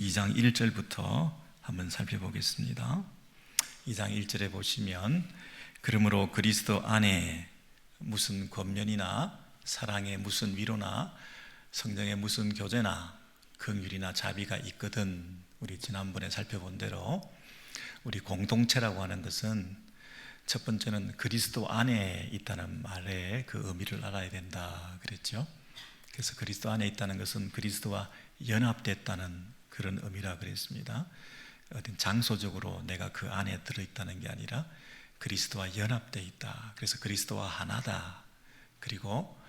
2장 1절부터 한번 살펴보겠습니다. 2장 1절에 보시면 그러므로 그리스도 안에 무슨 권면이나 사랑의 무슨 위로나 성령의 무슨 교제나 긍휼이나 자비가 있거든. 우리 지난번에 살펴본 대로 우리 공동체라고 하는 것은 첫 번째는 그리스도 안에 있다는 말의 그 의미를 알아야 된다 그랬죠. 그래서 그리스도 안에 있다는 것은 그리스도와 연합됐다는 그런 의미라 그랬습니다. 어떤 장소적으로 내가 그 안에 들어있다는 게 아니라 그리스도와 연합되어 있다. 그래서 그리스도와 하나다. 그리고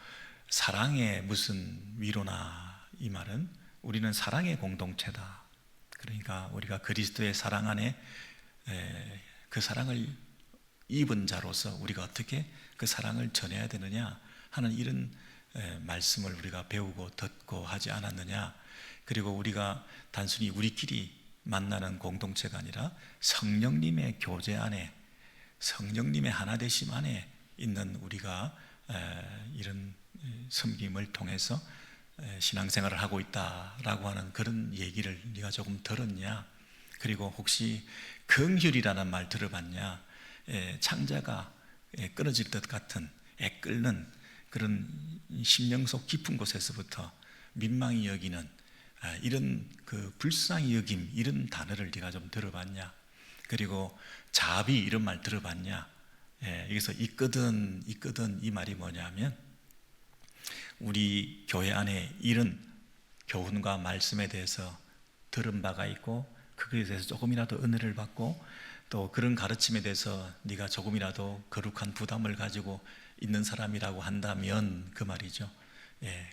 사랑의 무슨 위로나, 이 말은 우리는 사랑의 공동체다. 그러니까 우리가 그리스도의 사랑 안에 그 사랑을 입은 자로서 우리가 어떻게 그 사랑을 전해야 되느냐 하는 이런 말씀을 우리가 배우고 듣고 하지 않았느냐. 그리고 우리가 단순히 우리끼리 만나는 공동체가 아니라 성령님의 교제 안에, 성령님의 하나 되심 안에 있는 우리가 이런 섬김을 통해서 신앙생활을 하고 있다라고 하는 그런 얘기를 네가 조금 들었냐. 그리고 혹시 긍휼이라는 말 들어봤냐. 창자가 끊어질 것 같은 애끓는 그런 심령 속 깊은 곳에서부터 민망히 여기는 이런 그 불쌍히 여김, 이런 단어를 네가 좀 들어봤냐. 그리고 자비, 이런 말 들어봤냐. 여기서 있거든 이 말이 뭐냐면 우리 교회 안에 이런 교훈과 말씀에 대해서 들은 바가 있고 그거에 대해서 조금이라도 은혜를 받고 또 그런 가르침에 대해서 네가 조금이라도 거룩한 부담을 가지고 있는 사람이라고 한다면 그 말이죠.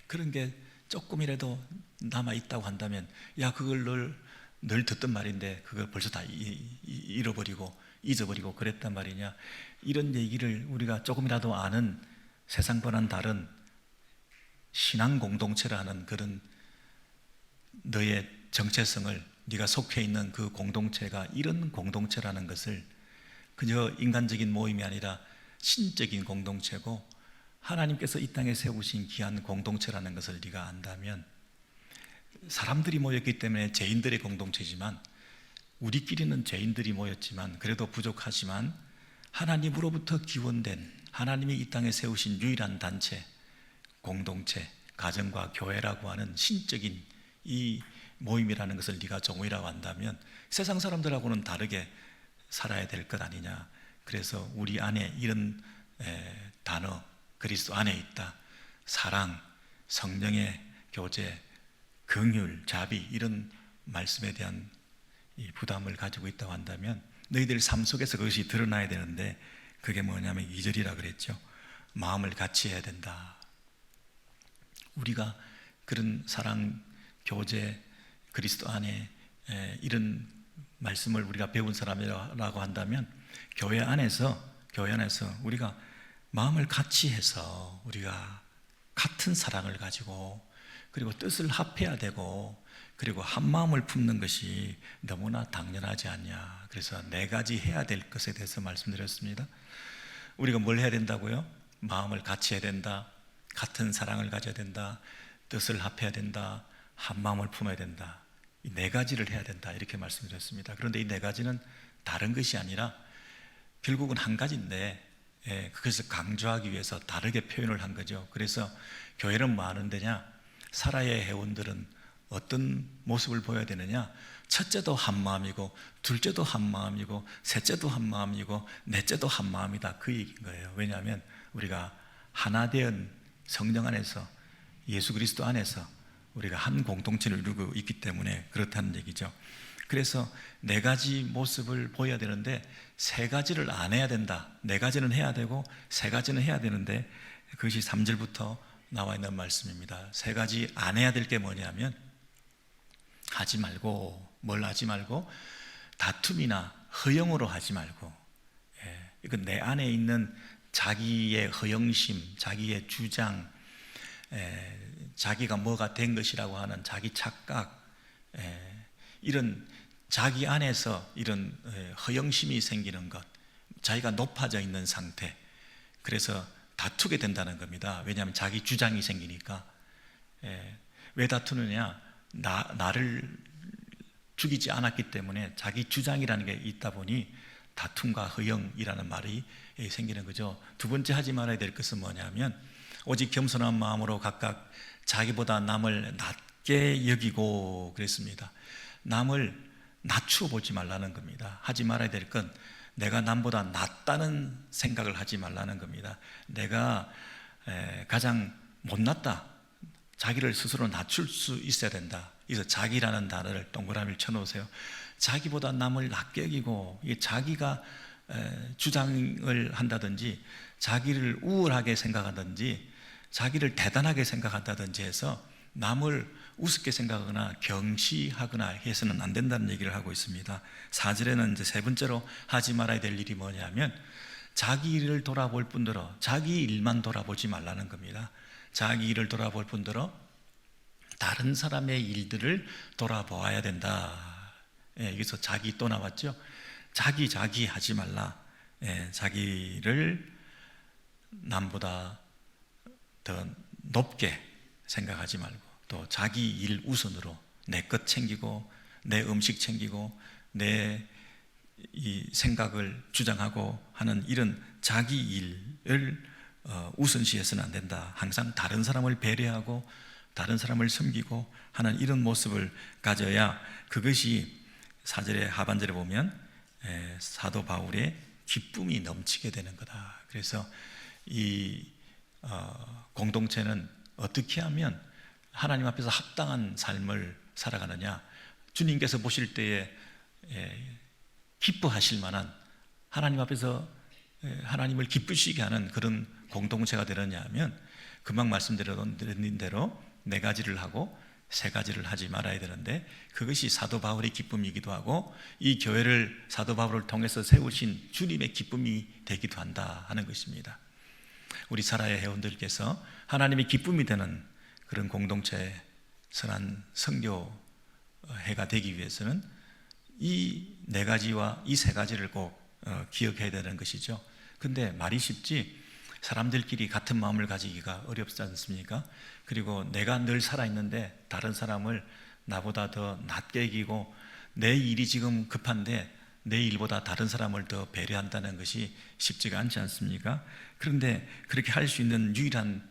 그런 게 조금이라도 남아있다고 한다면 야, 그걸 늘 듣던 말인데 그걸 벌써 다 잃어버리고 잊어버리고 그랬단 말이냐. 이런 얘기를 우리가 조금이라도 아는 세상과는 다른 신앙 공동체라는 그런 너의 정체성을, 네가 속해 있는 그 공동체가 이런 공동체라는 것을 그저 인간적인 모임이 아니라 신적인 공동체고 하나님께서 이 땅에 세우신 귀한 공동체라는 것을 네가 안다면, 사람들이 모였기 때문에 죄인들의 공동체지만 우리끼리는 죄인들이 모였지만 그래도 부족하지만 하나님으로부터 기원된, 하나님이 이 땅에 세우신 유일한 단체, 공동체, 가정과 교회라고 하는 신적인 이 모임이라는 것을 네가 종이라고 한다면 세상 사람들하고는 다르게 살아야 될 것 아니냐. 그래서 우리 안에 이런 단어, 그리스도 안에 있다. 사랑, 성령의 교제, 긍휼, 자비, 이런 말씀에 대한 이 부담을 가지고 있다고 한다면 너희들 삶 속에서 그것이 드러나야 되는데 그게 뭐냐면 2절이라 그랬죠. 마음을 같이 해야 된다. 우리가 그런 사랑, 교제, 그리스도 안에 이런 말씀을 우리가 배운 사람이라고 한다면 교회 안에서 우리가 마음을 같이 해서 우리가 같은 사랑을 가지고 그리고 뜻을 합해야 되고 그리고 한 마음을 품는 것이 너무나 당연하지 않냐. 그래서 4가지 해야 될 것에 대해서 말씀드렸습니다. 우리가 뭘 해야 된다고요? 마음을 같이 해야 된다, 같은 사랑을 가져야 된다, 뜻을 합해야 된다, 한 마음을 품어야 된다. 이 4가지를 해야 된다, 이렇게 말씀드렸습니다. 그런데 이 4가지는 다른 것이 아니라 결국은 한 가지인데 그것을 강조하기 위해서 다르게 표현을 한 거죠. 그래서 교회는 뭐 하는 데냐? 사라의 회원들은 어떤 모습을 보여야 되느냐? 첫째도 한 마음이고 둘째도 한 마음이고 셋째도 한 마음이고 넷째도 한 마음이다, 그 얘기인 거예요. 왜냐하면 우리가 하나 된 성령 안에서, 예수 그리스도 안에서 우리가 한 공동체를 이루고 있기 때문에 그렇다는 얘기죠. 그래서 4가지 모습을 보여야 되는데 3가지를 안 해야 된다. 4가지는 해야 되고 3가지는 해야 되는데 그것이 3절부터 나와 있는 말씀입니다. 3가지 안 해야 될 게 뭐냐면 하지 말고, 뭘 하지 말고? 다툼이나 허영으로 하지 말고. 이건 내 안에 있는 자기의 허영심, 자기의 주장, 자기가 뭐가 된 것이라고 하는 자기 착각, 이런 자기 안에서 이런 허영심이 생기는 것, 자기가 높아져 있는 상태. 그래서 다투게 된다는 겁니다. 왜냐하면 자기 주장이 생기니까. 왜 다투느냐? 나를 죽이지 않았기 때문에 자기 주장이라는 게 있다 보니 다툼과 허영이라는 말이 생기는 거죠. 두 번째 하지 말아야 될 것은 뭐냐면 오직 겸손한 마음으로 각각 자기보다 남을 낮게 여기고 그랬습니다. 남을 낮추어 보지 말라는 겁니다. 하지 말아야 될 건 내가 남보다 낫다는 생각을 하지 말라는 겁니다. 내가 가장 못났다, 자기를 스스로 낮출 수 있어야 된다. 그래서 자기라는 단어를 동그라미를 쳐놓으세요. 자기보다 남을 낮게 여기고, 자기가 주장을 한다든지 자기를 우월하게 생각한다든지 자기를 대단하게 생각한다든지 해서 남을 우습게 생각하거나 경시하거나 해서는 안 된다는 얘기를 하고 있습니다. 4절에는 이제 세 번째로 하지 말아야 될 일이 뭐냐면 자기 일을 돌아볼 뿐더러 자기 일만 돌아보지 말라는 겁니다. 자기 일을 돌아볼 뿐더러 다른 사람의 일들을 돌아보아야 된다. 여기서 자기 또 나왔죠. 자기 하지 말라. 자기를 남보다 더 높게 생각하지 말고 또 자기 일 우선으로 내 것 챙기고 내 음식 챙기고 내 이 생각을 주장하고 하는 이런 자기 일을 우선시해서는 안 된다. 항상 다른 사람을 배려하고 다른 사람을 섬기고 하는 이런 모습을 가져야 그것이 4절의 하반절에 보면 사도 바울의 기쁨이 넘치게 되는 거다. 그래서 이 공동체는 어떻게 하면 하나님 앞에서 합당한 삶을 살아가느냐, 주님께서 보실 때에 기뻐하실 만한, 하나님 앞에서 하나님을 기쁘시게 하는 그런 공동체가 되느냐 하면 금방 말씀드린 대로 네 가지를 하고 세 가지를 하지 말아야 되는데, 그것이 사도 바울의 기쁨이기도 하고 이 교회를 사도 바울을 통해서 세우신 주님의 기쁨이 되기도 한다 하는 것입니다. 우리 사라의 회원들께서 하나님의 기쁨이 되는 그런 공동체, 선한 선교회가 되기 위해서는 이 네 가지와 이 세 가지를 꼭 기억해야 되는 것이죠. 근데 말이 쉽지 사람들끼리 같은 마음을 가지기가 어렵지 않습니까? 그리고 내가 늘 살아있는데 다른 사람을 나보다 더 낮게 여기고 내 일이 지금 급한데 내 일보다 다른 사람을 더 배려한다는 것이 쉽지가 않지 않습니까? 그런데 그렇게 할 수 있는 유일한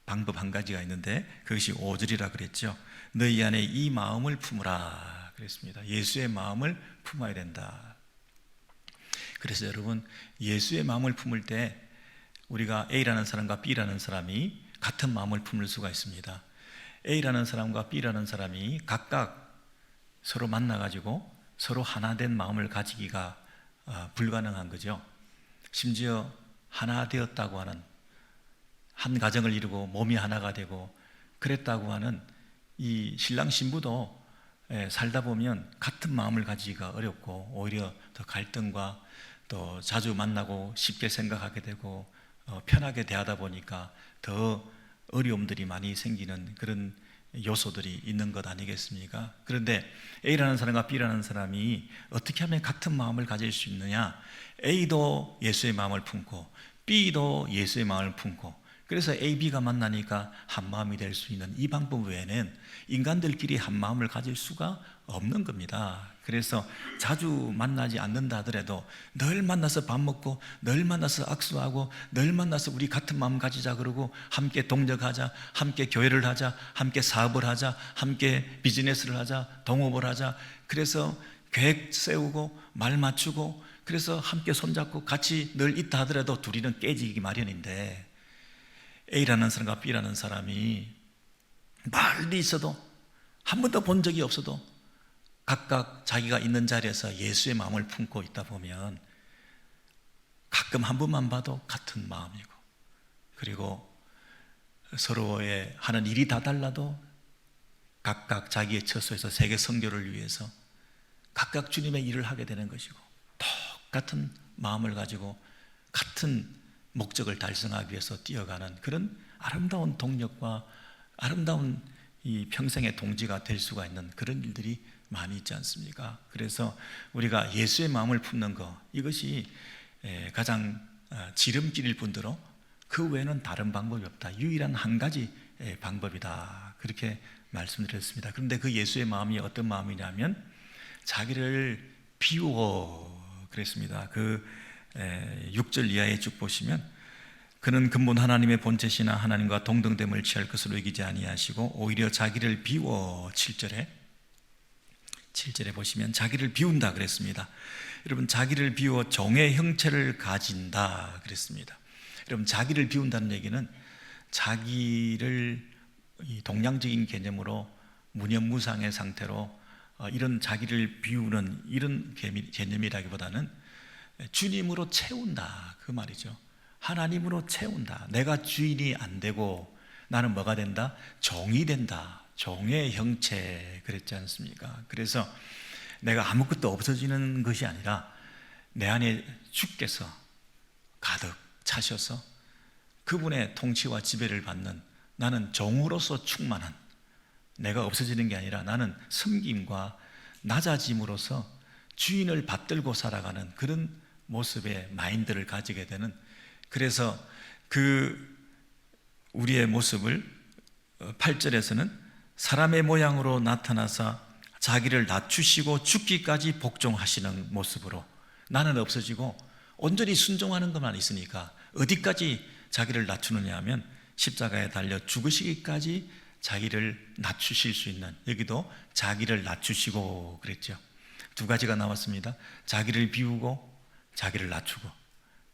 방법 한 가지가 있는데 그것이 5절이라 그랬죠. 너희 안에 이 마음을 품으라 그랬습니다. 예수의 마음을 품어야 된다. 그래서 여러분, 예수의 마음을 품을 때 우리가 A라는 사람과 B라는 사람이 같은 마음을 품을 수가 있습니다. A라는 사람과 B라는 사람이 각각 서로 만나가지고 서로 하나 된 마음을 가지기가 불가능한 거죠. 심지어 하나 되었다고 하는, 한 가정을 이루고 몸이 하나가 되고 그랬다고 하는 이 신랑 신부도 살다 보면 같은 마음을 가지기가 어렵고 오히려 더 갈등과 또 자주 만나고 쉽게 생각하게 되고 편하게 대하다 보니까 더 어려움들이 많이 생기는 그런 요소들이 있는 것 아니겠습니까? 그런데 A라는 사람과 B라는 사람이 어떻게 하면 같은 마음을 가질 수 있느냐? A도 예수의 마음을 품고 B도 예수의 마음을 품고, 그래서 A, B가 만나니까 한 마음이 될 수 있는 이 방법 외에는 인간들끼리 한 마음을 가질 수가 없는 겁니다. 그래서 자주 만나지 않는다 하더라도 늘 만나서 밥 먹고 늘 만나서 악수하고 늘 만나서 우리 같은 마음 가지자 그러고 함께 동력하자, 함께 교회를 하자, 함께 사업을 하자, 함께 비즈니스를 하자, 동업을 하자, 그래서 계획 세우고 말 맞추고 그래서 함께 손잡고 같이 늘 있다 하더라도 둘이는 깨지기 마련인데, A라는 사람과 B라는 사람이 멀리 있어도 한 번도 본 적이 없어도 각각 자기가 있는 자리에서 예수의 마음을 품고 있다 보면 가끔 한 번만 봐도 같은 마음이고, 그리고 서로의 하는 일이 다 달라도 각각 자기의 처소에서 세계 선교를 위해서 각각 주님의 일을 하게 되는 것이고, 똑같은 마음을 가지고 같은 목적을 달성하기 위해서 뛰어가는 그런 아름다운 동력과 아름다운 이 평생의 동지가 될 수가 있는 그런 일들이 많이 있지 않습니까? 그래서 우리가 예수의 마음을 품는 것, 이것이 가장 지름길일 뿐더러 그 외에는 다른 방법이 없다. 유일한 한 가지 방법이다. 그렇게 말씀드렸습니다. 그런데 그 예수의 마음이 어떤 마음이냐면 자기를 비워 그랬습니다. 그 6절 이하에 쭉 보시면 그는 근본 하나님의 본체시나 하나님과 동등됨을 취할 것으로 여기지 아니하시고 오히려 자기를 비워 7절에 보시면 자기를 비운다 그랬습니다. 여러분, 자기를 비워 종의 형체를 가진다 그랬습니다. 여러분, 자기를 비운다는 얘기는 자기를 동양적인 개념으로 무념무상의 상태로 이런 자기를 비우는 이런 개념이라기보다는 주님으로 채운다 그 말이죠. 하나님으로 채운다. 내가 주인이 안 되고 나는 뭐가 된다? 종이 된다. 종의 형체 그랬지 않습니까? 그래서 내가 아무것도 없어지는 것이 아니라 내 안에 주께서 가득 차셔서 그분의 통치와 지배를 받는, 나는 종으로서 충만한, 내가 없어지는 게 아니라 나는 섬김과 낮아짐으로써 주인을 받들고 살아가는 그런 모습의 마인드를 가지게 되는, 그래서 그 우리의 모습을 8절에서는 사람의 모양으로 나타나사 자기를 낮추시고 죽기까지 복종하시는 모습으로, 나는 없어지고 온전히 순종하는 것만 있으니까 어디까지 자기를 낮추느냐 하면 십자가에 달려 죽으시기까지 자기를 낮추실 수 있는, 여기도 자기를 낮추시고 그랬죠. 두 가지가 나왔습니다. 자기를 비우고 자기를 낮추고.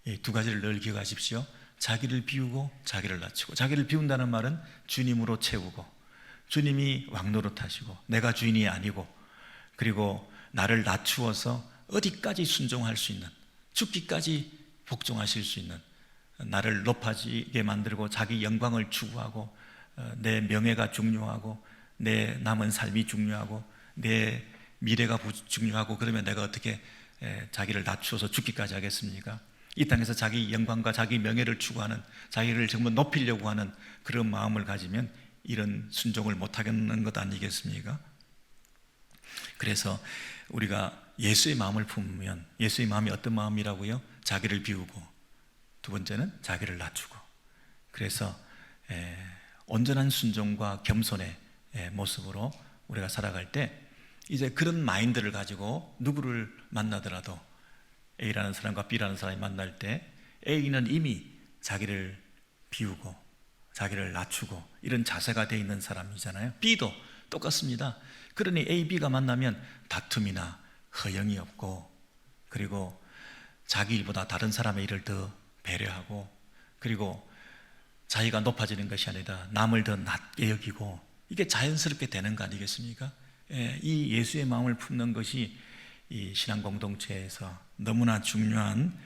이 두 가지를 늘 기억하십시오. 자기를 비우고 자기를 낮추고. 자기를 비운다는 말은 주님으로 채우고, 주님이 왕노릇하시고 내가 주인이 아니고, 그리고 나를 낮추어서 어디까지 순종할 수 있는, 죽기까지 복종하실 수 있는, 나를 높아지게 만들고 자기 영광을 추구하고 내 명예가 중요하고 내 남은 삶이 중요하고 내 미래가 중요하고, 그러면 내가 어떻게 자기를 낮추어서 죽기까지 하겠습니까? 이 땅에서 자기 영광과 자기 명예를 추구하는, 자기를 정말 높이려고 하는 그런 마음을 가지면 이런 순종을 못하겠는 것 아니겠습니까? 그래서 우리가 예수의 마음을 품으면, 예수의 마음이 어떤 마음이라고요? 자기를 비우고, 두 번째는 자기를 낮추고, 그래서 온전한 순종과 겸손의 모습으로 우리가 살아갈 때 이제 그런 마인드를 가지고 누구를 만나더라도 A라는 사람과 B라는 사람이 만날 때 A는 이미 자기를 비우고 자기를 낮추고 이런 자세가 되어 있는 사람이잖아요. B도 똑같습니다. 그러니 A, B가 만나면 다툼이나 허영이 없고, 그리고 자기 일보다 다른 사람의 일을 더 배려하고, 그리고 자기가 높아지는 것이 아니라 남을 더 낮게 여기고, 이게 자연스럽게 되는 거 아니겠습니까? 이 예수의 마음을 품는 것이 이 신앙 공동체에서 너무나 중요한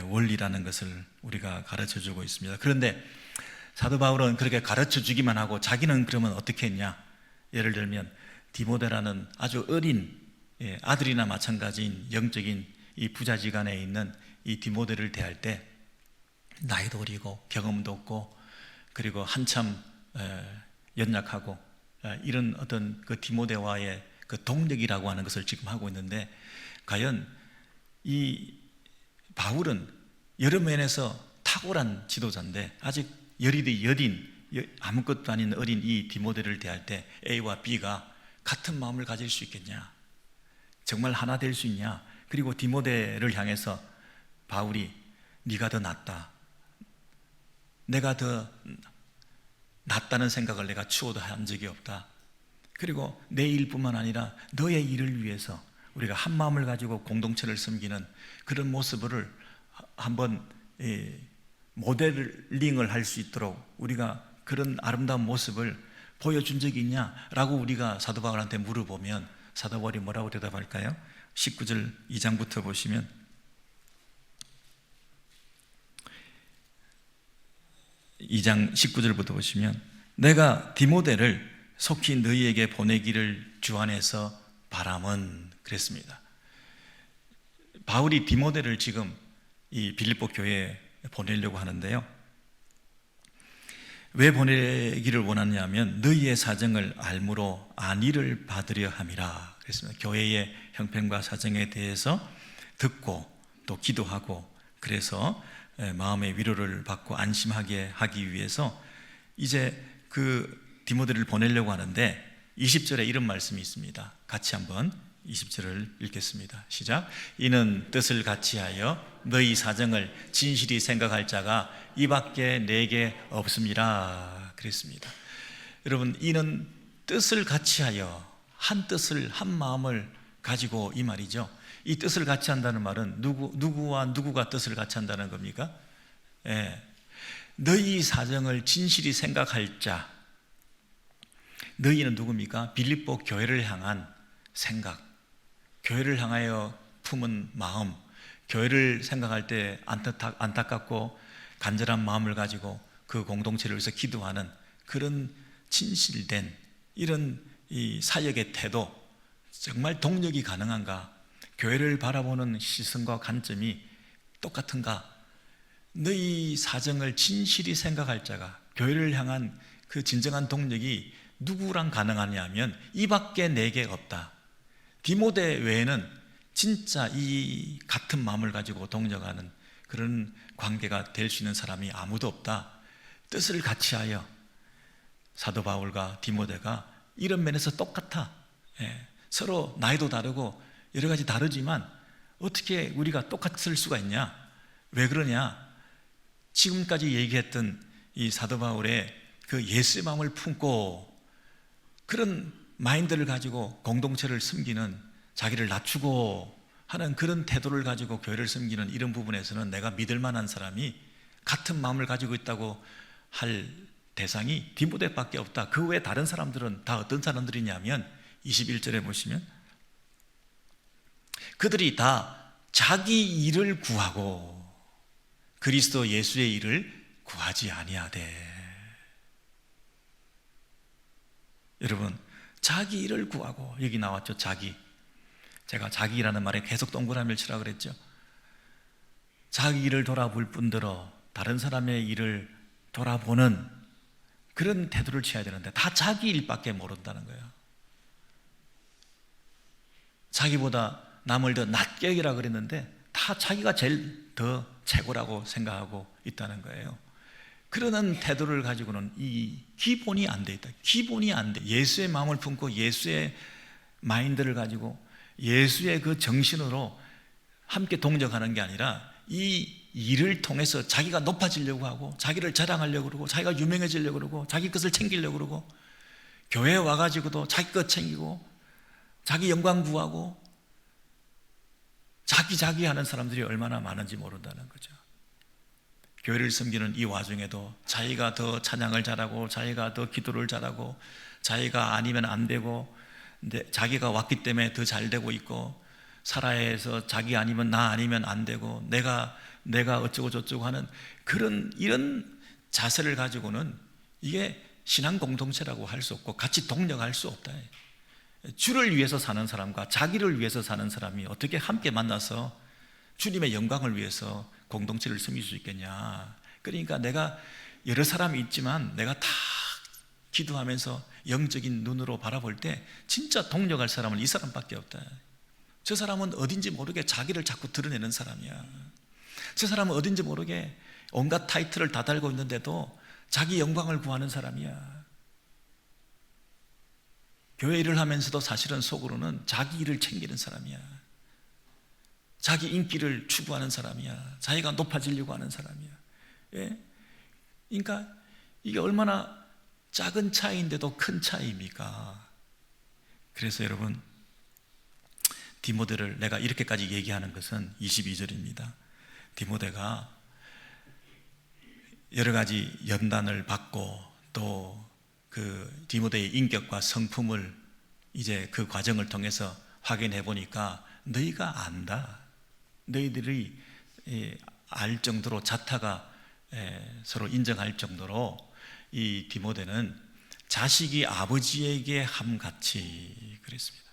원리라는 것을 우리가 가르쳐 주고 있습니다. 그런데 사도 바울은 그렇게 가르쳐 주기만 하고 자기는 그러면 어떻게 했냐? 예를 들면 디모데라는 아주 어린 아들이나 마찬가지인 영적인 이 부자지간에 있는 이 디모데를 대할 때 나이도 어리고 경험도 없고, 그리고 한참 연약하고, 이런 어떤 그 디모데와의 그 동력이라고 하는 것을 지금 하고 있는데, 과연 이 바울은 여러 면에서 탁월한 지도자인데 아직 여린 아무것도 아닌 어린 이 디모데를 대할 때 A와 B가 같은 마음을 가질 수 있겠냐? 정말 하나 될 수 있냐? 그리고 디모데를 향해서 바울이 네가 더 낫다, 내가 더 낫다는 생각을 내가 추호도 한 적이 없다, 그리고 내 일뿐만 아니라 너의 일을 위해서 우리가 한 마음을 가지고 공동체를 섬기는 그런 모습을 한번 모델링을 할 수 있도록 우리가 그런 아름다운 모습을 보여준 적이 있냐라고 우리가 사도 바울한테 물어보면 사도 바울이 뭐라고 대답할까요? 19절 2장부터 보시면, 이 장 19절부터 보시면, 내가 디모데를 속히 너희에게 보내기를 주 안에서 바람은, 그랬습니다. 바울이 디모데를 지금 이 빌립보 교회에 보내려고 하는데요, 왜 보내기를 원하냐면 너희의 사정을 알므로 안위를 받으려 함이라 그랬습니다. 교회의 형편과 사정에 대해서 듣고 또 기도하고, 그래서 마음의 위로를 받고 안심하게 하기 위해서 이제 그 디모데를 보내려고 하는데 20절에 이런 말씀이 있습니다. 같이 한번 20절을 읽겠습니다. 시작. 이는 뜻을 같이하여 너희 사정을 진실이 생각할 자가 이밖에 내게 없음이라 그랬습니다. 여러분, 이는 뜻을 같이하여, 한 뜻을, 한 마음을 가지고, 이 말이죠. 이 뜻을 같이 한다는 말은 누구와 누구가 뜻을 같이 한다는 겁니까? 예. 너희 사정을 진실이 생각할 자. 너희는 누굽니까? 빌립보 교회를 향한 생각, 교회를 향하여 품은 마음, 교회를 생각할 때 안타깝고 간절한 마음을 가지고 그 공동체를 위해서 기도하는 그런 진실된 이런 이 사역의 태도, 정말 동력이 가능한가? 교회를 바라보는 시선과 관점이 똑같은가? 너희 사정을 진실이 생각할 자가, 교회를 향한 그 진정한 동력이 누구랑 가능하냐면 이밖에 내게 없다. 디모데 외에는 진짜 이 같은 마음을 가지고 동력하는 그런 관계가 될 수 있는 사람이 아무도 없다. 뜻을 같이 하여 사도 바울과 디모데가 이런 면에서 똑같아. 서로 나이도 다르고 여러 가지 다르지만 어떻게 우리가 똑같을 수가 있냐? 왜 그러냐? 지금까지 얘기했던 이 사도 바울의 그 예수의 마음을 품고 그런 마인드를 가지고 공동체를 섬기는, 자기를 낮추고 하는 그런 태도를 가지고 교회를 섬기는 이런 부분에서는 내가 믿을 만한 사람이, 같은 마음을 가지고 있다고 할 대상이 디모데밖에 없다. 그 외에 다른 사람들은 다 어떤 사람들이냐면 21절에 보시면 그들이 다 자기 일을 구하고 그리스도 예수의 일을 구하지 아니하되. 여러분, 자기 일을 구하고, 여기 나왔죠. 자기. 제가 자기라는 말에 계속 동그라미를 치라 그랬죠. 자기 일을 돌아볼 뿐더러 다른 사람의 일을 돌아보는 그런 태도를 취해야 되는데 다 자기 일밖에 모른다는 거예요. 자기보다 남을 더 낮게 여기라 그랬는데 다 자기가 제일 더 최고라고 생각하고 있다는 거예요. 그러는 태도를 가지고는 이 기본이 안 돼 있다. 기본이 안 돼. 예수의 마음을 품고 예수의 마인드를 가지고 예수의 그 정신으로 함께 동력하는 게 아니라 이 일을 통해서 자기가 높아지려고 하고 자기를 자랑하려고 그러고 자기가 유명해지려고 그러고 자기 것을 챙기려고 그러고 교회에 와가지고도 자기 것 챙기고 자기 영광 구하고 자기 하는 사람들이 얼마나 많은지 모른다는 거죠. 교회를 섬기는 이 와중에도 자기가 더 찬양을 잘하고 자기가 더 기도를 잘하고 자기가 아니면 안 되고 근데 자기가 왔기 때문에 더 잘 되고 있고 살아야해서 자기 아니면 나 아니면 안 되고 내가 어쩌고 저쩌고 하는 그런 이런 자세를 가지고는 이게 신앙 공동체라고 할 수 없고 같이 동력할 수 없다. 주를 위해서 사는 사람과 자기를 위해서 사는 사람이 어떻게 함께 만나서 주님의 영광을 위해서 공동체를 섬길 수 있겠냐. 그러니까 내가 여러 사람이 있지만 내가 다 기도하면서 영적인 눈으로 바라볼 때 진짜 동력할 사람은 이 사람밖에 없다. 저 사람은 어딘지 모르게 자기를 자꾸 드러내는 사람이야. 저 사람은 어딘지 모르게 온갖 타이틀을 다 달고 있는데도 자기 영광을 구하는 사람이야. 교회 일을 하면서도 사실은 속으로는 자기 일을 챙기는 사람이야. 자기 인기를 추구하는 사람이야. 자기가 높아지려고 하는 사람이야. 예? 그러니까 이게 얼마나 작은 차이인데도 큰 차이입니까? 그래서 여러분, 디모데를 내가 이렇게까지 얘기하는 것은 22절입니다. 디모데가 여러 가지 연단을 받고 또 그 디모데의 인격과 성품을 이제 그 과정을 통해서 확인해 보니까 너희가 안다. 너희들이 알 정도로 자타가 서로 인정할 정도로 이 디모데는 자식이 아버지에게 함같이 그랬습니다.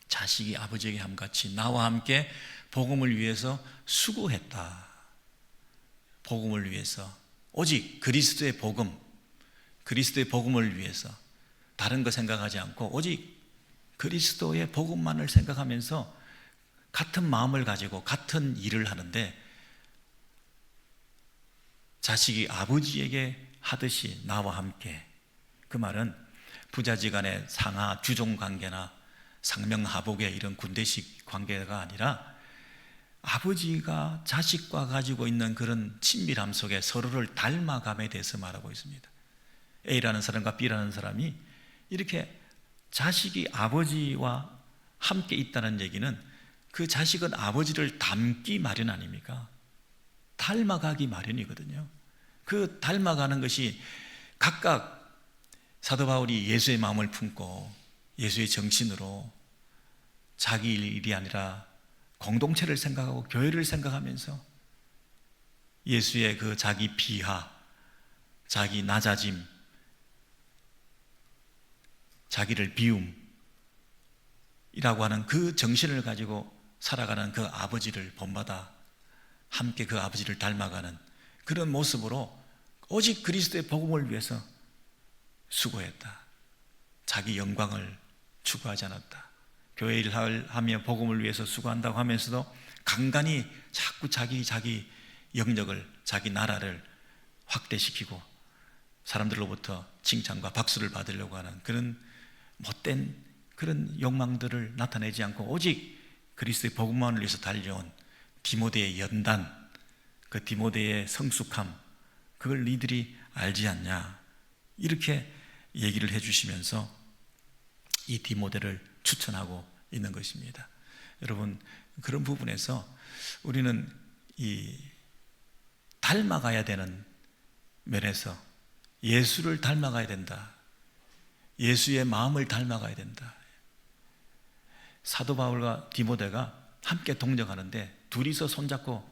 자식이 아버지에게 함같이 나와 함께 복음을 위해서 수고했다. 복음을 위해서 오직 그리스도의 복음을 위해서 다른 거 생각하지 않고 오직 그리스도의 복음만을 생각하면서 같은 마음을 가지고 같은 일을 하는데 자식이 아버지에게 하듯이 나와 함께, 그 말은 부자지간의 상하 주종 관계나 상명하복의 이런 군대식 관계가 아니라 아버지가 자식과 가지고 있는 그런 친밀함 속에 서로를 닮아감에 대해서 말하고 있습니다. A라는 사람과 B라는 사람이 이렇게 자식이 아버지와 함께 있다는 얘기는 그 자식은 아버지를 닮기 마련 아닙니까? 닮아가기 마련이거든요. 그 닮아가는 것이 각각 사도 바울이 예수의 마음을 품고 예수의 정신으로 자기 일이 아니라 공동체를 생각하고 교회를 생각하면서 예수의 그 자기 비하, 자기 낮아짐, 자기를 비움이라고 하는 그 정신을 가지고 살아가는 그 아버지를 본받아 함께 그 아버지를 닮아가는 그런 모습으로 오직 그리스도의 복음을 위해서 수고했다. 자기 영광을 추구하지 않았다. 교회 일을 하며 복음을 위해서 수고한다고 하면서도 간간히 자꾸 자기 영역을, 자기 나라를 확대시키고 사람들로부터 칭찬과 박수를 받으려고 하는 그런 못된 그런 욕망들을 나타내지 않고 오직 그리스도의 복음만을 위해서 달려온 디모데의 연단, 그 디모데의 성숙함, 그걸 너희들이 알지 않냐, 이렇게 얘기를 해주시면서 이 디모데를 추천하고 있는 것입니다. 여러분, 그런 부분에서 우리는 이 닮아가야 되는 면에서 예수를 닮아가야 된다. 예수의 마음을 닮아가야 된다. 사도 바울과 디모데가 함께 동정하는데 둘이서 손잡고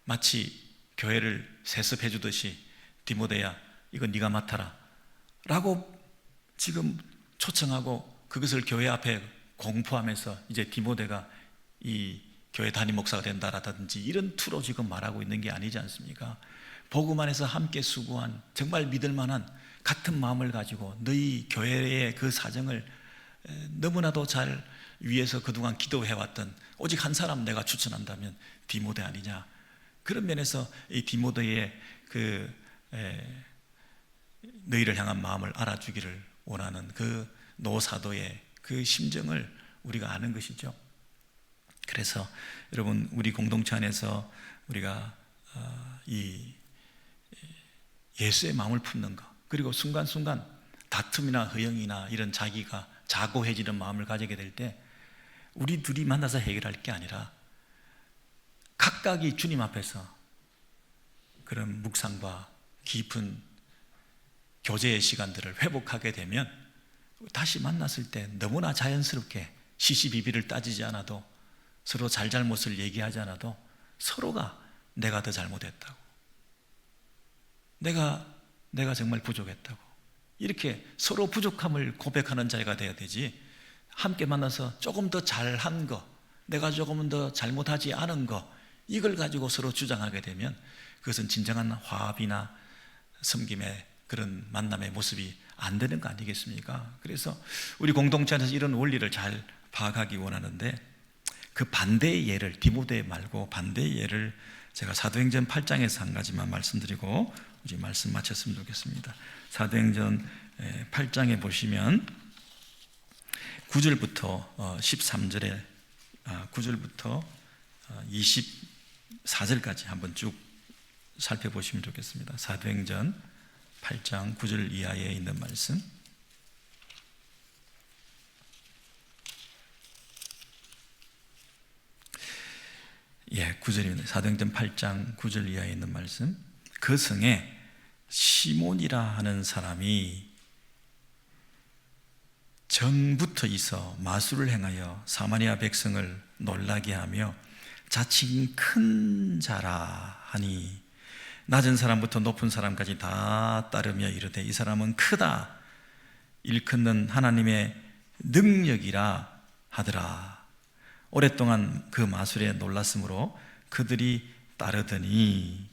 마치 교회를 세습해 주듯이 디모데야, 이거 네가 맡아라 라고 지금 초청하고 그것을 교회 앞에 공포하면서 이제 디모데가 이 교회 담임 목사가 된다라든지 이런 투로 지금 말하고 있는 게 아니지 않습니까? 복음 안에서 함께 수고한 정말 믿을 만한 같은 마음을 가지고 너희 교회의 그 사정을 너무나도 잘 위해서 그동안 기도해왔던 오직 한 사람 내가 추천한다면 디모데 아니냐. 그런 면에서 이 디모데의 그 너희를 향한 마음을 알아주기를 원하는 그 노사도의 그 심정을 우리가 아는 것이죠. 그래서 여러분, 우리 공동체 안에서 우리가 이 예수의 마음을 품는 것, 그리고 순간순간 다툼이나 허영이나 이런 자기가 자고해지는 마음을 가지게 될 때 우리 둘이 만나서 해결할 게 아니라 각각이 주님 앞에서 그런 묵상과 깊은 교제의 시간들을 회복하게 되면 다시 만났을 때 너무나 자연스럽게 시시비비를 따지지 않아도 서로 잘잘못을 얘기하지 않아도 서로가 내가 더 잘못했다고, 내가 정말 부족했다고, 이렇게 서로 부족함을 고백하는 자리가 돼야 되지, 함께 만나서 조금 더 잘한 거, 내가 조금 더 잘못하지 않은 거, 이걸 가지고 서로 주장하게 되면 그것은 진정한 화합이나 섬김의 그런 만남의 모습이 안 되는 거 아니겠습니까? 그래서 우리 공동체 안에서 이런 원리를 잘 파악하기 원하는데, 그 반대의 예를, 디모데 말고 반대의 예를 제가 사도행전 8장에서 한 가지만 말씀드리고 이제 말씀 마쳤으면 좋겠습니다. 사도행전 8장에 보시면 9절부터 13절에 9절부터 24절까지 한번 쭉 살펴보시면 좋겠습니다. 사도행전 8장 9절 이하에 있는 말씀. 예, 9절입니다. 사도행전 8장 9절 이하에 있는 말씀. 그 성에 시몬이라 하는 사람이 전부터 있어 마술을 행하여 사마리아 백성을 놀라게 하며 자칭 큰 자라 하니 낮은 사람부터 높은 사람까지 다 따르며 이르되 이 사람은 크다, 일컫는 하나님의 능력이라 하더라. 오랫동안 그 마술에 놀랐으므로 그들이 따르더니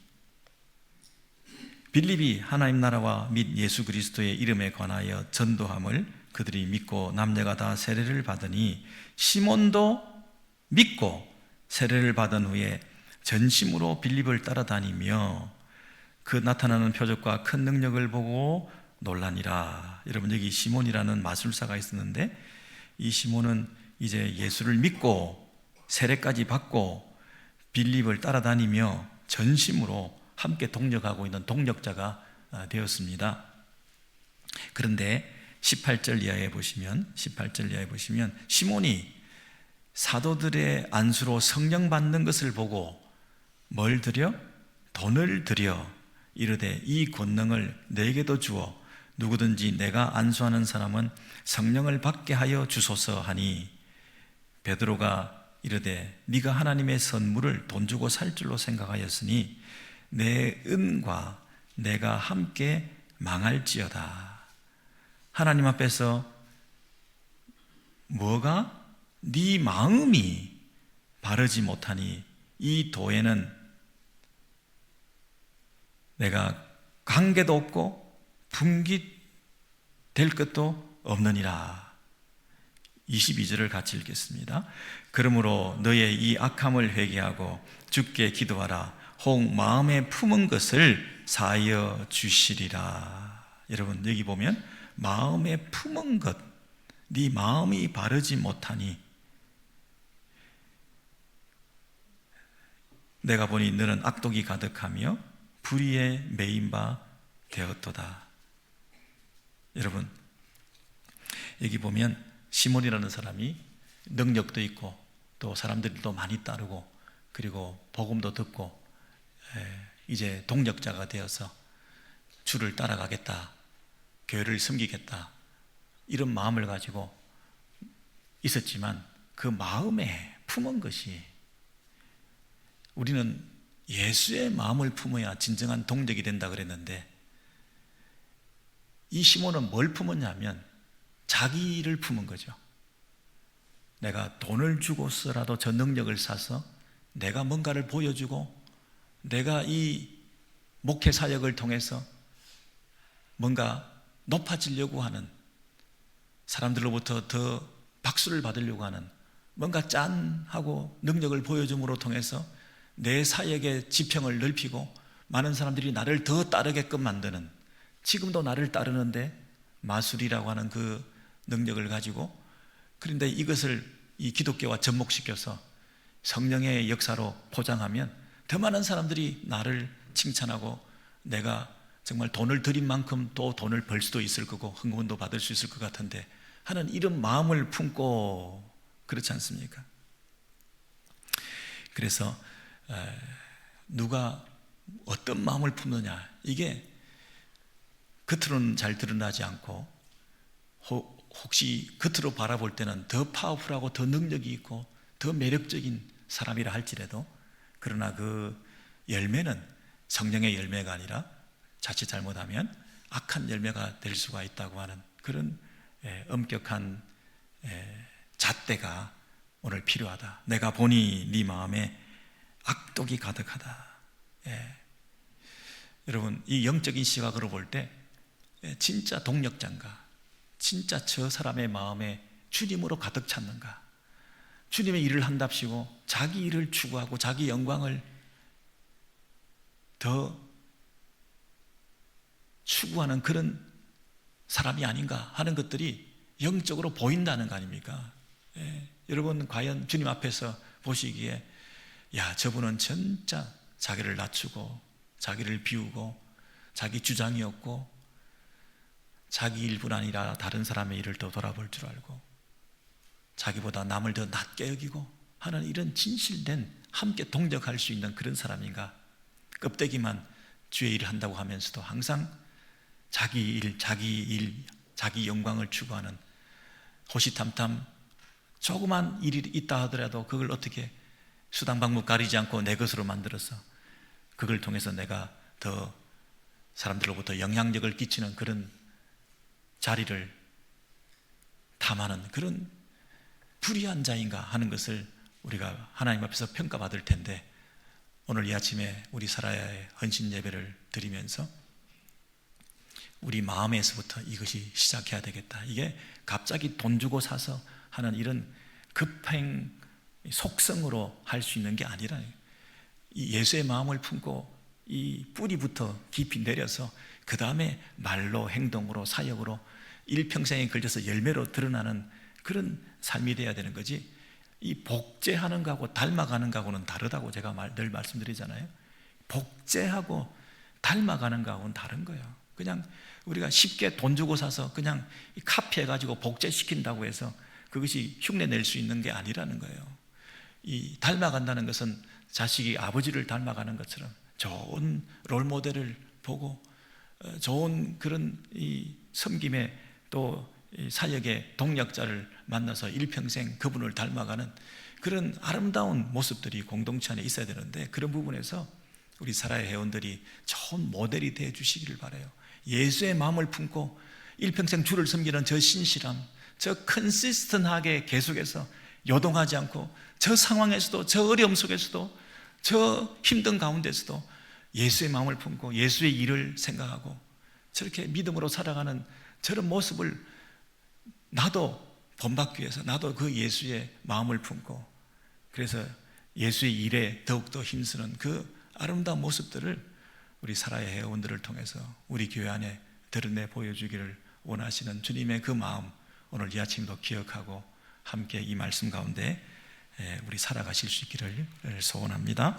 빌립이 하나님 나라와 및 예수 그리스도의 이름에 관하여 전도함을 그들이 믿고 남녀가 다 세례를 받으니 시몬도 믿고 세례를 받은 후에 전심으로 빌립을 따라다니며 그 나타나는 표적과 큰 능력을 보고 놀라니라. 여러분, 여기 시몬이라는 마술사가 있었는데, 이 시몬은 이제 예수를 믿고 세례까지 받고 빌립을 따라다니며 전심으로 함께 동력하고 있는 동력자가 되었습니다. 그런데 18절 이하에 보시면 시몬이 사도들의 안수로 성령 받는 것을 보고 뭘 드려? 돈을 드려 이르되 이 권능을 내게도 주어 누구든지 내가 안수하는 사람은 성령을 받게 하여 주소서 하니, 베드로가 이르되 네가 하나님의 선물을 돈 주고 살 줄로 생각하였으니 내 은과 내가 함께 망할지어다. 하나님 앞에서 뭐가? 네 마음이 바르지 못하니 이 도에는 내가 관계도 없고 분깃될 것도 없느니라. 22절을 같이 읽겠습니다. 그러므로 너의 이 악함을 회개하고 주께 기도하라. 혹 마음에 품은 것을 사하여 주시리라. 여러분, 여기 보면 마음에 품은 것, 네 마음이 바르지 못하니 내가 보니 너는 악독이 가득하며 불의에 매인 바 되었도다. 여러분, 여기 보면 시몬이라는 사람이 능력도 있고 또 사람들도 많이 따르고 그리고 복음도 듣고 이제 동력자가 되어서 주를 따라가겠다, 교회를 섬기겠다, 이런 마음을 가지고 있었지만 그 마음에 품은 것이, 우리는 예수의 마음을 품어야 진정한 동력이 된다 그랬는데, 이 시몬은 뭘 품었냐면 자기를 품은 거죠. 내가 돈을 주고서라도 저 능력을 사서 내가 뭔가를 보여주고 내가 이 목회 사역을 통해서 뭔가 높아지려고 하는, 사람들로부터 더 박수를 받으려고 하는, 뭔가 짠하고 능력을 보여줌으로 통해서 내 사역의 지평을 넓히고 많은 사람들이 나를 더 따르게끔 만드는, 지금도 나를 따르는데 마술이라고 하는 그 능력을 가지고, 그런데 이것을 이 기독교와 접목시켜서 성령의 역사로 포장하면 더 많은 사람들이 나를 칭찬하고 내가 정말 돈을 들인 만큼 또 돈을 벌 수도 있을 거고 흥분도 받을 수 있을 것 같은데 하는 이런 마음을 품고, 그렇지 않습니까? 그래서 누가 어떤 마음을 품느냐, 이게 겉으로는 잘 드러나지 않고 혹시 겉으로 바라볼 때는 더 파워풀하고 더 능력이 있고 더 매력적인 사람이라 할지라도, 그러나 그 열매는 성령의 열매가 아니라 자칫 잘못하면 악한 열매가 될 수가 있다고 하는 그런 엄격한 잣대가 오늘 필요하다. 내가 보니 네 마음에 악독이 가득하다. 여러분, 이 영적인 시각으로 볼 때 진짜 동력자인가, 진짜 저 사람의 마음에 주님으로 가득 찼는가, 주님의 일을 한답시고 자기 일을 추구하고 자기 영광을 더 추구하는 그런 사람이 아닌가 하는 것들이 영적으로 보인다는 거 아닙니까? 여러분, 과연 주님 앞에서 보시기에 야, 저분은 진짜 자기를 낮추고 자기를 비우고 자기 주장이 없고 자기 일뿐 아니라 다른 사람의 일을 더 돌아볼 줄 알고 자기보다 남을 더 낮게 여기고 하는 이런 진실된, 함께 동력할 수 있는 그런 사람인가? 껍데기만 주의 일을 한다고 하면서도 항상 자기 일, 자기 영광을 추구하는, 호시탐탐 조그만 일이 있다 하더라도 그걸 어떻게 수단 방법 가리지 않고 내 것으로 만들어서 그걸 통해서 내가 더 사람들로부터 영향력을 끼치는 그런 자리를 탐하는 그런 불의한 자인가 하는 것을 우리가 하나님 앞에서 평가받을 텐데, 오늘 이 아침에 우리 사라야의 헌신 예배를 드리면서 우리 마음에서부터 이것이 시작해야 되겠다. 이게 갑자기 돈 주고 사서 하는 이런 급행 속성으로 할 수 있는 게 아니라 이 예수의 마음을 품고 이 뿌리부터 깊이 내려서 그 다음에 말로, 행동으로, 사역으로 일평생에 걸쳐서 열매로 드러나는 그런 삶이 돼야 되는 거지, 이 복제하는 거하고 닮아가는 거하고는 다르다고 제가 늘 말씀드리잖아요. 복제하고 닮아가는 거하고는 다른 거예요. 그냥 우리가 쉽게 돈 주고 사서 그냥 카피해가지고 복제시킨다고 해서 그것이 흉내 낼 수 있는 게 아니라는 거예요. 이 닮아간다는 것은 자식이 아버지를 닮아가는 것처럼 좋은 롤모델을 보고 좋은 그런 이 섬김의 또 사역의 동력자를 만나서 일평생 그분을 닮아가는 그런 아름다운 모습들이 공동체 안에 있어야 되는데, 그런 부분에서 우리 사라의 회원들이 좋은 모델이 되어 주시기를 바라요. 예수의 마음을 품고 일평생 주를 섬기는 저 신실함, 저 컨시스턴하게 계속해서 요동하지 않고 저 상황에서도, 저 어려움 속에서도, 저 힘든 가운데서도 예수의 마음을 품고 예수의 일을 생각하고 저렇게 믿음으로 살아가는 저런 모습을 나도 본받기 위해서 나도 그 예수의 마음을 품고, 그래서 예수의 일에 더욱더 힘쓰는 그 아름다운 모습들을 우리 사라의 회원들을 통해서 우리 교회 안에 드러내 보여주기를 원하시는 주님의 그 마음, 오늘 이 아침도 기억하고 함께 이 말씀 가운데 우리 살아가실 수 있기를 소원합니다.